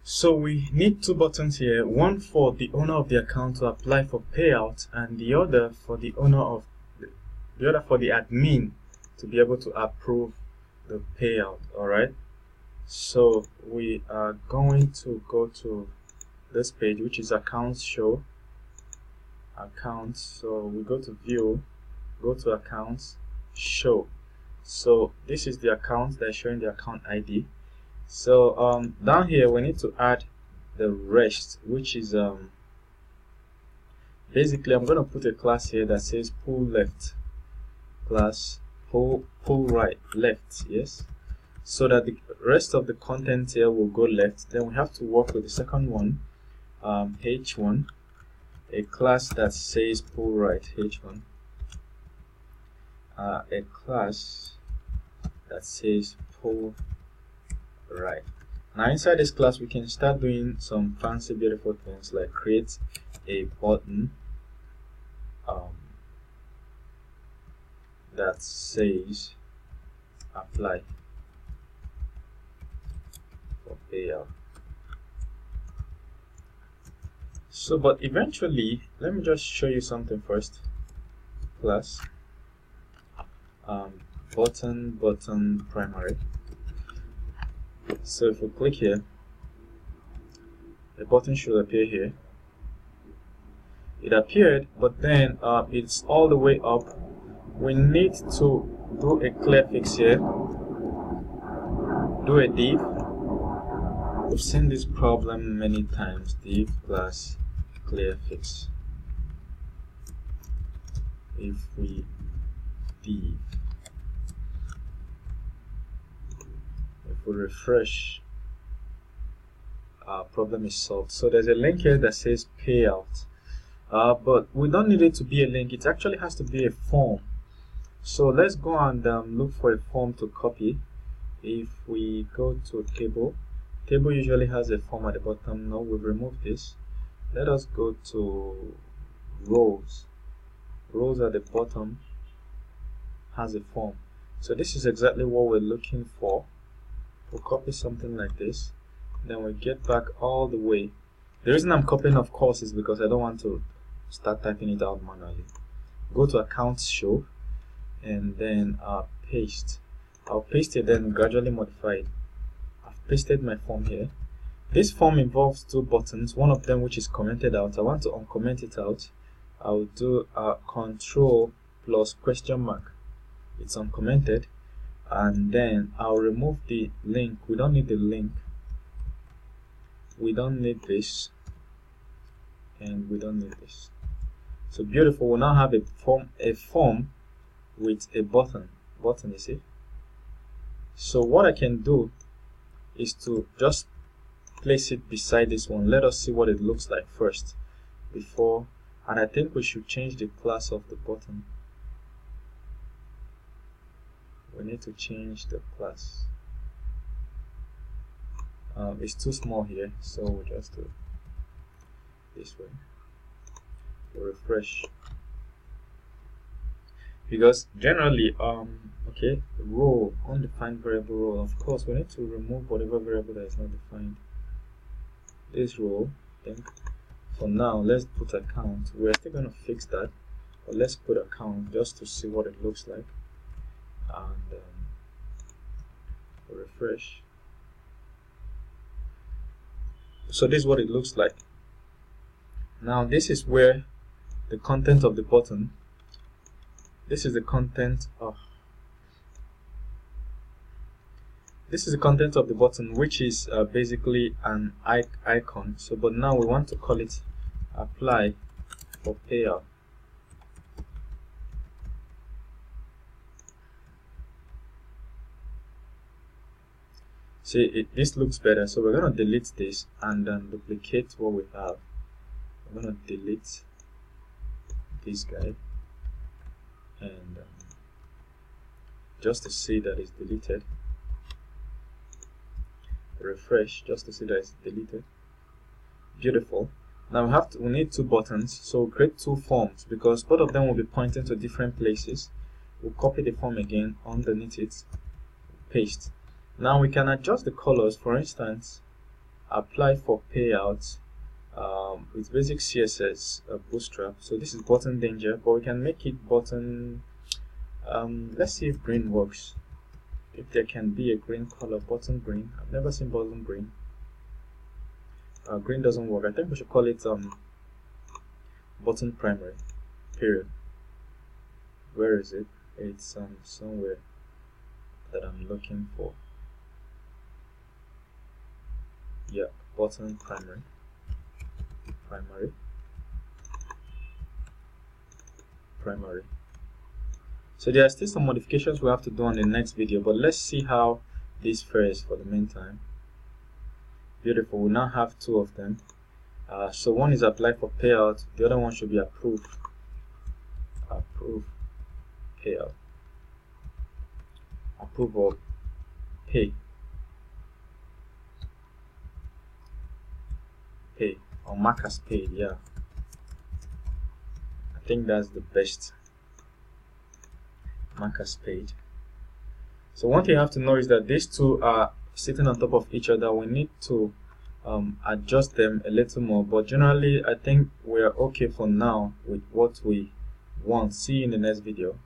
So we need two buttons here, one for the owner of the account to apply for payout, and the other for the for the admin to be able to approve the payout. Alright, so we are going to go to this page, which is accounts show accounts. So we go to view, go to accounts, show. So this is the account that's showing the account ID. So down here we need to add the rest, which is basically I'm going to put a class here that says pull left class, pull right left, yes, so that the rest of the content here will go left. Then we have to work with the second one, h1, a class that says pull right, h1, a class that says pull right. Now inside this class we can start doing some fancy beautiful things like create a button that says apply for payout. So but eventually, let me just show you something first. Class button primary. So if we click here, the button should appear here. It appeared, but then it's all the way up. We need to do a clear fix here. Do a div. We've seen this problem many times. Div class clear fix. If we div, if we refresh, our problem is solved. So there's a link here that says payout, but we don't need it to be a link. It actually has to be a form. So let's go and look for a form to copy. If we go to table usually has a form at the bottom. No, we've removed this. Let us go to rows at the bottom has a form. So this is exactly what we're looking for. We'll copy something like this, then we get back all the way. The reason I'm copying, of course, is because I don't want to start typing it out manually. Go to accounts show and then paste. I'll paste it, then gradually modify it. I've pasted my form here. This form involves two buttons, one of them which is commented out. I want to uncomment it out. I'll do control plus question mark. It's uncommented, and then I'll remove the link. We don't need the link. We don't need this, and we don't need this. So beautiful. We now have a form with a button, you see. So what I can do is to just place it beside this one. Let us see what it looks like first before, and I think we should change the class of the button. We need to change the class. It's too small here, so we'll just do it this way. We'll refresh, because generally okay, role, undefined variable role, of course we need to remove whatever variable that is not defined. This role, I think for now let's put account. We're still going to fix that, but let's put account just to see what it looks like, and we'll refresh. So this is what it looks like. Now this is where the content of the button, this is the content of the button, which is basically an icon. So but now we want to call it apply for payout. See, this looks better, so we're going to delete this and then duplicate what we have. I'm going to delete this guy, and just to see that it's deleted, refresh just to see that it's deleted. Beautiful. Now we need two buttons, so we'll create two forms because both of them will be pointing to different places. We'll copy the form again, underneath it, paste. Now we can adjust the colors. For instance, apply for payout with basic CSS Bootstrap. So this is button danger, but we can make it button. Let's see if green works. If there can be a green color, button green. I've never seen button green. Green doesn't work. I think we should call it button primary. Period. Where is it? It's somewhere that I'm looking for. Yeah, button primary. Primary. So there are still some modifications we have to do on the next video, but let's see how this fares for the meantime. Beautiful. We now have two of them. So one is apply for payout, the other one should be approve payout, approve or pay or mark as paid. Yeah, I think that's the best. Mark as paid. So one thing you have to know is that these two are sitting on top of each other. We need to adjust them a little more, but generally I think we are okay for now with what we want. See you in the next video.